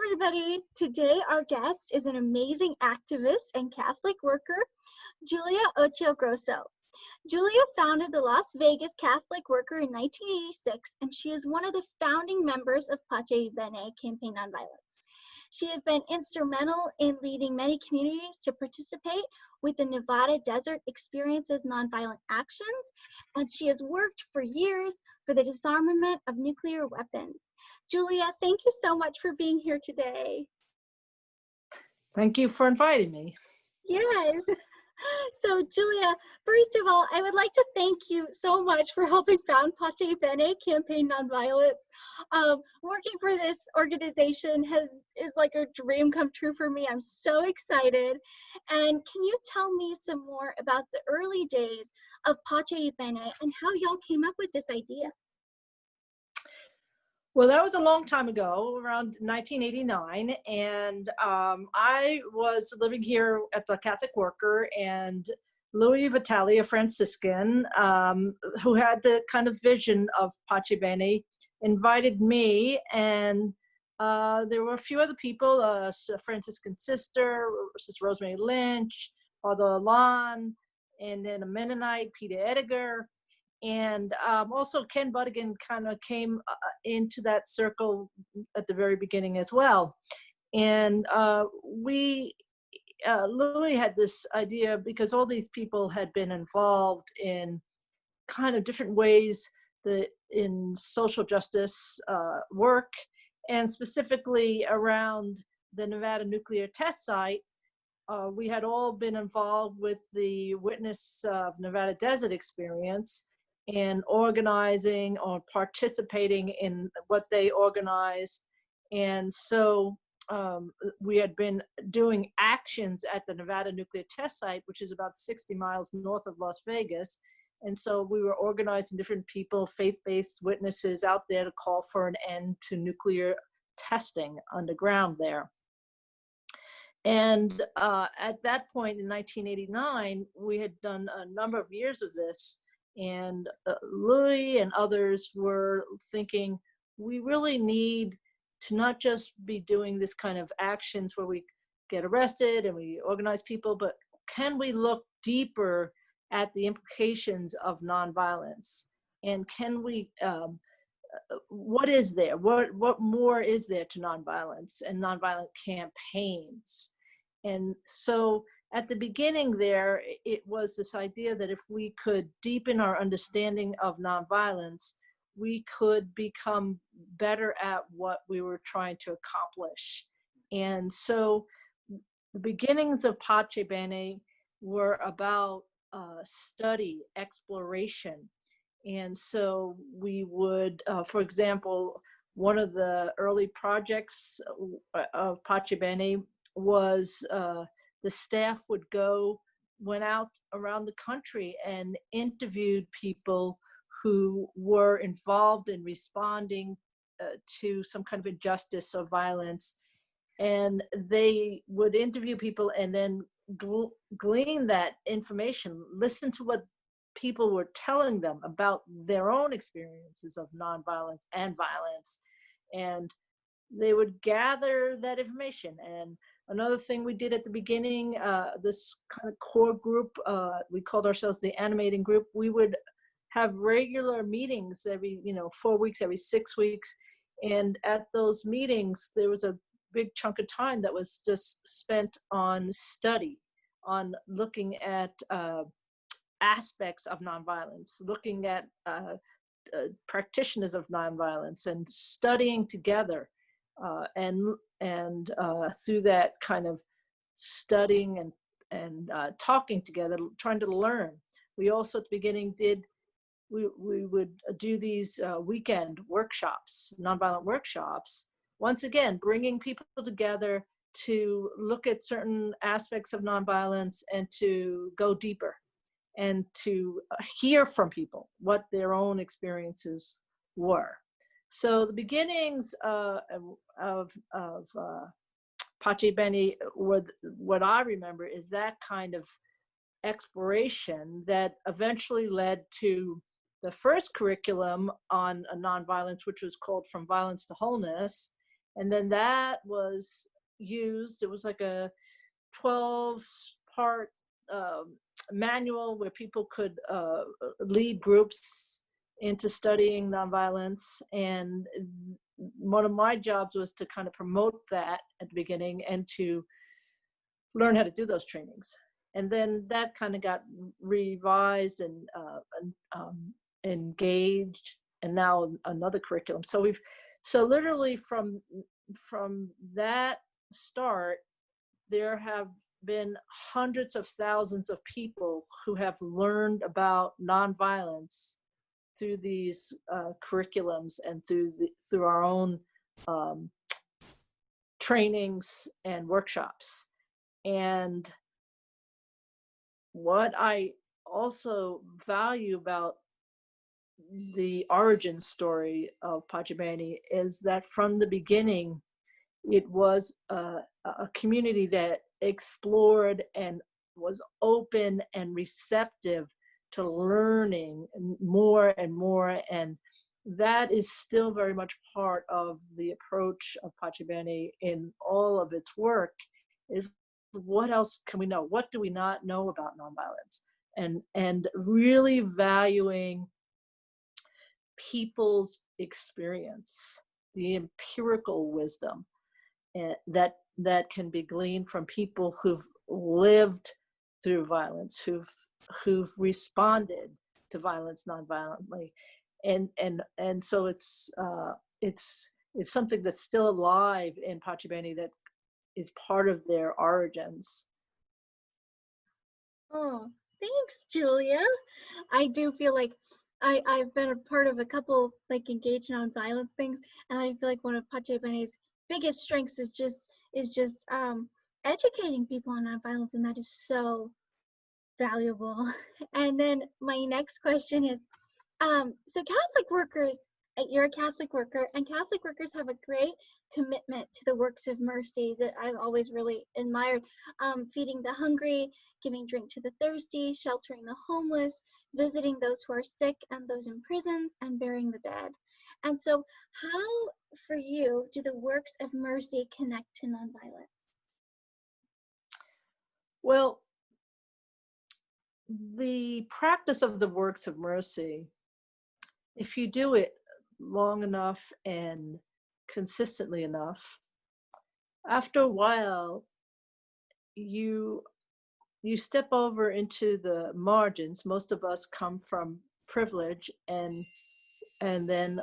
everybody. Today, our guest is an amazing activist and Catholic worker, Julia Occhiogrosso. Julia founded the Las Vegas Catholic Worker in 1986, and she is one of the founding members of Bene Campaign Nonviolence. She has been instrumental in leading many communities to participate with the Nevada Desert Experiences Nonviolent Actions, and she has worked for years for the disarmament of nuclear weapons. Julia, thank you so much for being here today. Thank you for inviting me. Yes. So Julia, first of all, I would like to thank you so much for helping found Bene Campaign Nonviolence. Working for this organization is like a dream come true for me. I'm so excited. And can you tell me some more about the early days of Bene and how y'all came up with this idea? Well, that was a long time ago, around 1989, and I was living here at the Catholic Worker, and Louis Vitale, a Franciscan, who had the kind of vision of Bene, invited me, and there were a few other people, a Franciscan sister, Sister Rosemary Lynch, Father Alon, and then a Mennonite, Peter Ediger. And also Ken Budigan kind of came into that circle at the very beginning as well. And Louis had this idea, because all these people had been involved in kind of different ways in social justice work, and specifically around the Nevada nuclear test site. We had all been involved with the Witness of Nevada Desert Experience, and organizing or participating in what they organized. And so we had been doing actions at the Nevada nuclear test site, which is about 60 miles north of Las Vegas. And so we were organizing different people, faith-based witnesses out there to call for an end to nuclear testing underground there. And at that point in 1989, we had done a number of years of this. And Louis and others were thinking, we really need to not just be doing this kind of actions where we get arrested and we organize people, but can we look deeper at the implications of nonviolence? And can we, what is there? What more is there to nonviolence and nonviolent campaigns? And so at the beginning there, it was this idea that if we could deepen our understanding of nonviolence, we could become better at what we were trying to accomplish. And so the beginnings of Bene were about study, exploration. And so we would, for example, one of the early projects of Bene was the staff went out around the country and interviewed people who were involved in responding to some kind of injustice or violence. And they would interview people and then glean that information, listen to what people were telling them about their own experiences of nonviolence and violence. And they would gather that information. And another thing we did at the beginning, this kind of core group, we called ourselves the animating group. We would have regular meetings every 4 weeks, every 6 weeks. And at those meetings, there was a big chunk of time that was just spent on study, on looking at aspects of nonviolence, looking at practitioners of nonviolence and studying together. And through that kind of studying and talking together, trying to learn. We also at the beginning we would do these weekend workshops, nonviolent workshops, once again, bringing people together to look at certain aspects of nonviolence and to go deeper and to hear from people what their own experiences were. So the beginnings of Bene, what I remember is that kind of exploration that eventually led to the first curriculum on nonviolence, which was called From Violence to Wholeness. And then that was used. It was like a 12-part manual where people could lead groups into studying nonviolence. And one of my jobs was to kind of promote that at the beginning and to learn how to do those trainings. And then that kind of got revised and engaged, and now another curriculum. So literally from that start, there have been hundreds of thousands of people who have learned about nonviolence through these curriculums and through our own trainings and workshops. And what I also value about the origin story of Pace Bene is that from the beginning, it was a community that explored and was open and receptive to learning more and more. And that is still very much part of the approach of Pace Bene in all of its work, is what else can we know? What do we not know about nonviolence? And really valuing people's experience, the empirical wisdom that can be gleaned from people who've lived through violence, who've responded to violence nonviolently, and so it's something that's still alive in Pace Bene, that is part of their origins. Oh, thanks, Julia. I do feel like I've been a part of a couple like engaged nonviolence things, and I feel like one of Pace Bene's biggest strengths is just educating people on nonviolence, and that is so valuable. And then my next question is, so Catholic workers, you're a Catholic worker, and Catholic workers have a great commitment to the works of mercy that I've always really admired. Feeding the hungry, giving drink to the thirsty, sheltering the homeless, visiting those who are sick and those in prisons, and burying the dead. And so how, for you, do the works of mercy connect to nonviolence? Well, the practice of the works of mercy, if you do it long enough and consistently enough, after a while, you step over into the margins. Most of us come from privilege, and then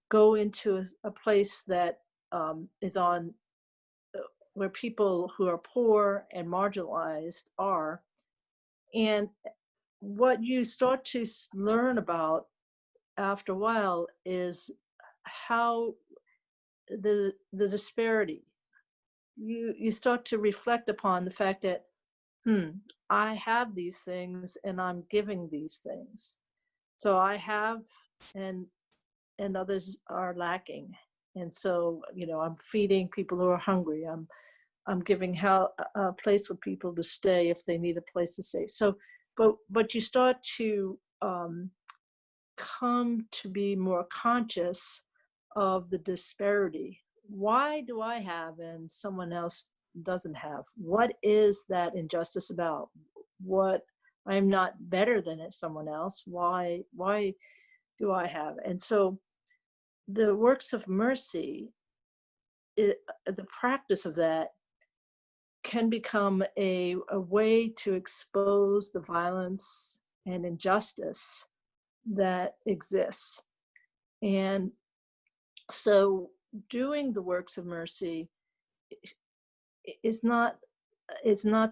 go into a place that is on where people who are poor and marginalized are. And what you start to learn about after a while is how the disparity. You start to reflect upon the fact that I have these things and I'm giving these things. So I have, and others are lacking. And so, I'm feeding people who are hungry. I'm giving a place for people to stay if they need a place to stay. So, but you start to come to be more conscious of the disparity. Why do I have and someone else doesn't have? What is that injustice about? What, I'm not better than someone else. Why do I have? And so the works of mercy, the practice of that can become a way to expose the violence and injustice that exists. And so doing the works of mercy is not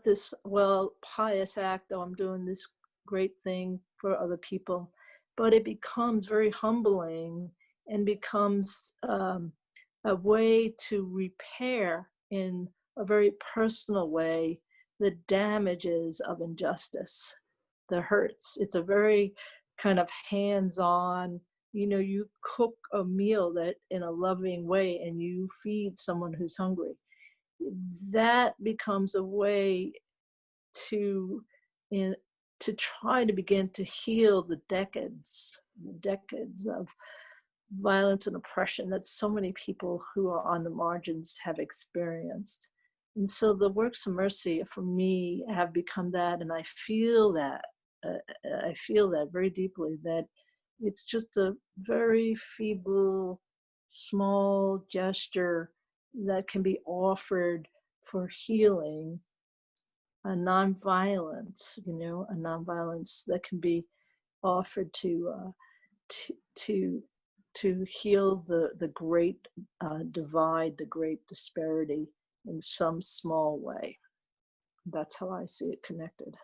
this, well, pious act, oh, I'm doing this great thing for other people, but it becomes very humbling and becomes a way to repair in a very personal way the damages of injustice, the hurts. It's a very kind of hands-on, you cook a meal that in a loving way and you feed someone who's hungry. That becomes a way to try to begin to heal the decades of violence and oppression that so many people who are on the margins have experienced. And so the works of mercy for me have become that, and I feel that. I feel that very deeply, that it's just a very feeble, small gesture that can be offered for healing, a nonviolence, a nonviolence that can be offered to to to heal the great divide, the great disparity in some small way. That's how I see it connected.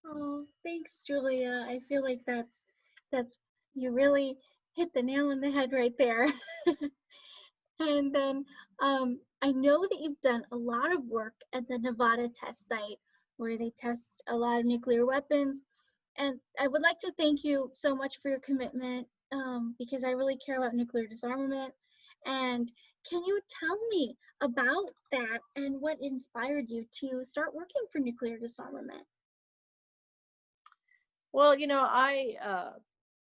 Oh, thanks, Julia. I feel like that's you really hit the nail on the head right there. And then I know that you've done a lot of work at the Nevada test site where they test a lot of nuclear weapons. And I would like to thank you so much for your commitment because I really care about nuclear disarmament. And can you tell me about that and what inspired you to start working for nuclear disarmament? Well,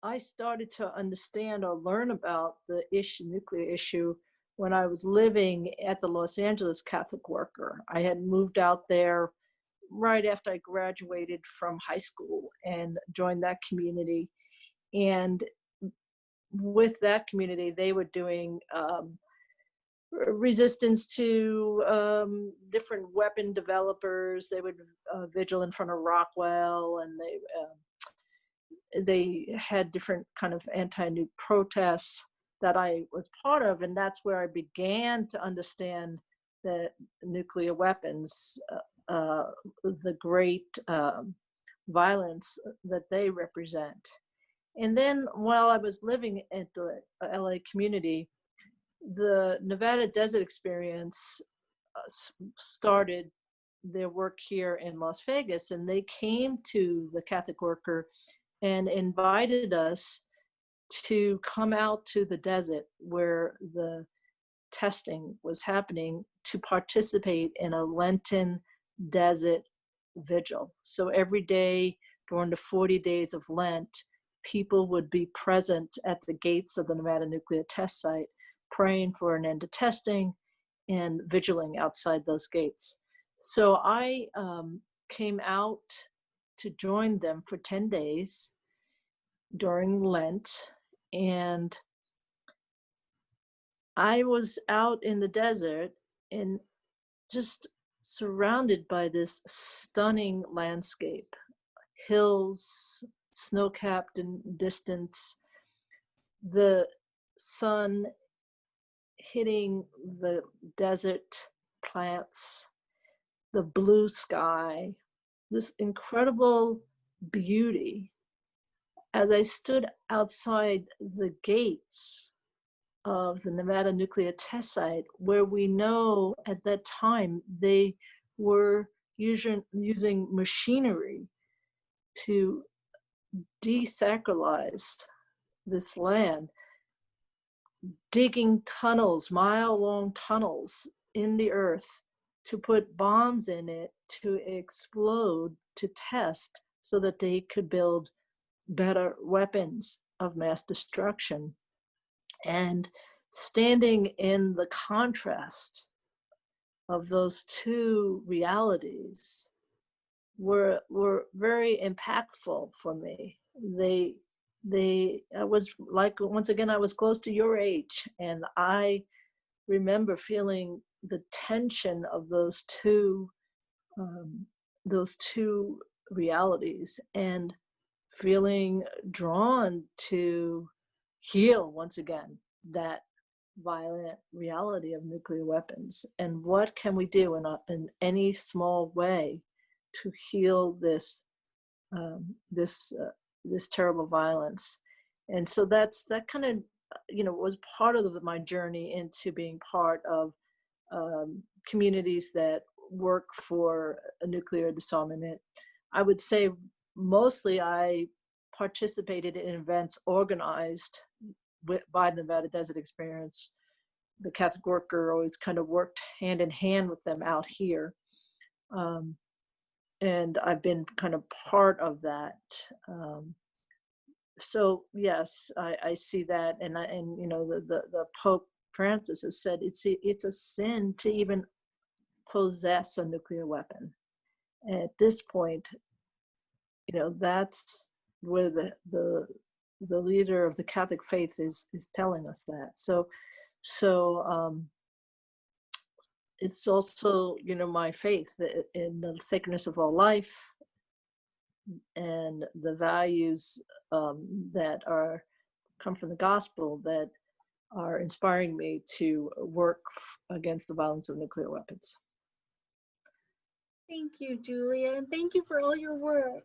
I started to understand or learn about the nuclear issue when I was living at the Los Angeles Catholic Worker. I had moved out there right after I graduated from high school and joined that community. And with that community, they were doing resistance to different weapon developers. They would vigil in front of Rockwell, and they had different kind of anti-nuke protests that I was part of, and that's where I began to understand that nuclear weapons, the great violence that they represent. And then while I was living at the LA community, the Nevada Desert Experience started their work here in Las Vegas, and they came to the Catholic Worker and invited us to come out to the desert where the testing was happening to participate in a Lenten desert vigil. So every day during the 40 days of Lent, people would be present at the gates of the Nevada nuclear test site, praying for an end to testing and vigiling outside those gates. So I came out to join them for 10 days during Lent, and I was out in the desert and just surrounded by this stunning landscape, hills, snow-capped in distance, the sun hitting the desert plants, the blue sky, this incredible beauty. As I stood outside the gates of the Nevada nuclear test site, where we know at that time they were using machinery to desacralize this land, digging tunnels, mile-long tunnels in the earth to put bombs in it to explode, to test so that they could build better weapons of mass destruction. And standing in the contrast of those two realities were very impactful for me. I was like, once again, I was close to your age, and I remember feeling the tension of those two realities, and feeling drawn to heal once again that violent reality of nuclear weapons. And what can we do in any small way to heal this terrible violence? And so that kind of was part of my journey into being part of communities that work for a nuclear disarmament. I would say mostly I participated in events organized by the Nevada Desert Experience. The Catholic Worker always kind of worked hand in hand with them out here. And I've been kind of part of that so yes, I see that, and you know, the Pope Francis has said it's a sin to even possess a nuclear weapon. And at this point, you know, that's where the leader of the Catholic faith is telling us that. So it's also, you know, my faith that in the sacredness of all life and the values that are come from the gospel that are inspiring me to work against the violence of nuclear weapons. Thank you, Julia, and thank you for all your work.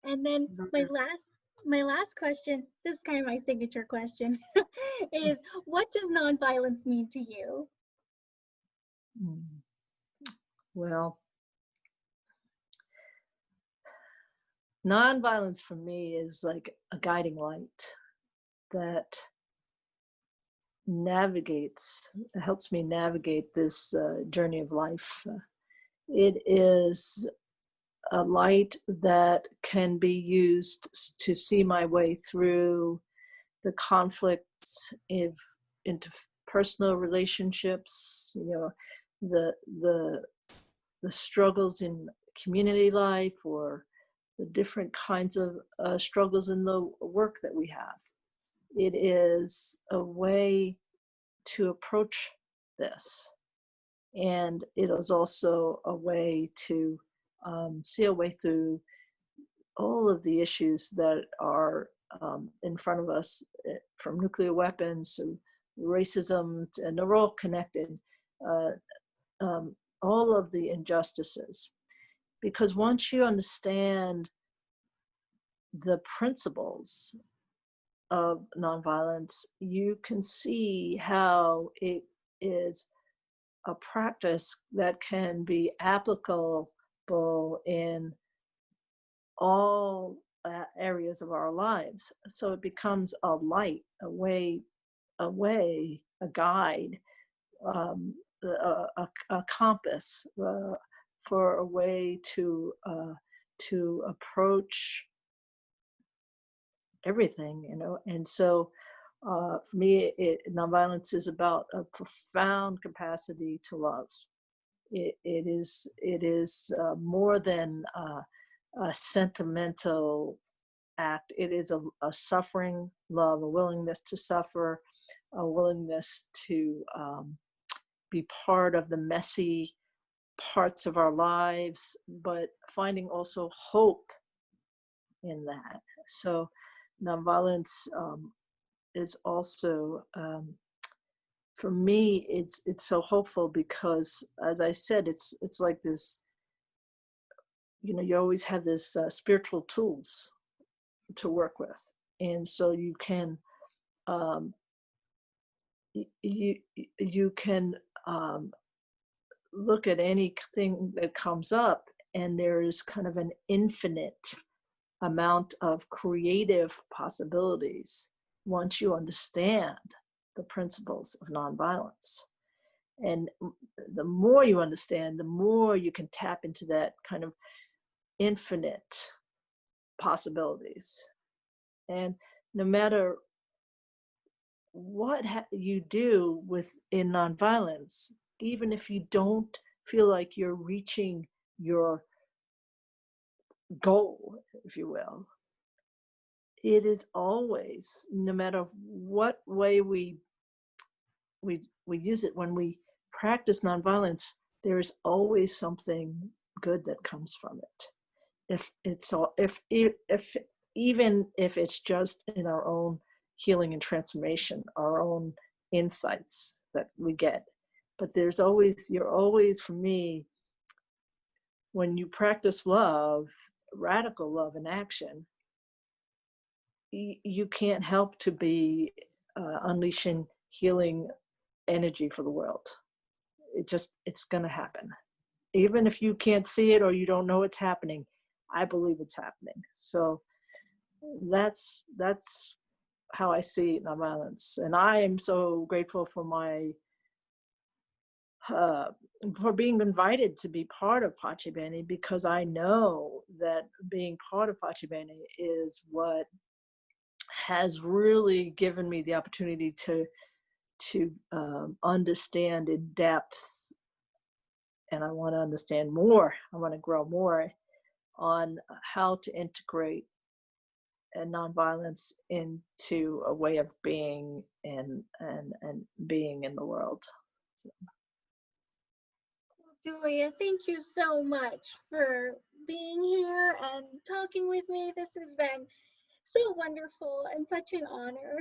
And then my last question, this is kind of my signature question, is what does nonviolence mean to you? Well, nonviolence for me is like a guiding light that helps me navigate this journey of life. It is a light that can be used to see my way through the conflicts into personal relationships, you know, the struggles in community life, or the different kinds of struggles in the work that we have. It is a way to approach this. And it is also a way to see a way through all of the issues that are in front of us, from nuclear weapons to racism, and they're all connected, all of the injustices. Because once you understand the principles of nonviolence, you can see how it is a practice that can be applicable in all areas of our lives. So it becomes a light, a guide, a compass for a way to approach everything, you know. And so for me, nonviolence is about a profound capacity to love. It is more than a sentimental act. It is a suffering love, a willingness to suffer, a willingness to be part of the messy parts of our lives, but finding also hope in that. So nonviolence is also, for me, it's so hopeful because, as I said, it's like this, you know, you always have this spiritual tools to work with. And so you can you can look at anything that comes up, and there is kind of an infinite amount of creative possibilities once you understand the principles of nonviolence. And the more you understand, the more you can tap into that kind of infinite possibilities. And no matter what you do in nonviolence, even if you don't feel like you're reaching your goal, if you will, it is always, no matter what way we use it, when we practice nonviolence, there is always something good that comes from it. If even if it's just in our own healing and transformation, our own insights that we get. But you're always, for me, when you practice love, radical love in action, you can't help to be unleashing healing energy for the world. It's going to happen. Even if you can't see it or you don't know it's happening, I believe it's happening. So that's how I see nonviolence. And I am so grateful for my uh, for being invited to be part of Pace Bene, because I know that being part of Pace Bene is what has really given me the opportunity to understand in depth, and I want to understand more. I want to grow more on how to integrate nonviolence into a way of being and being in the world. So. Julia, thank you so much for being here and talking with me. This has been so wonderful and such an honor.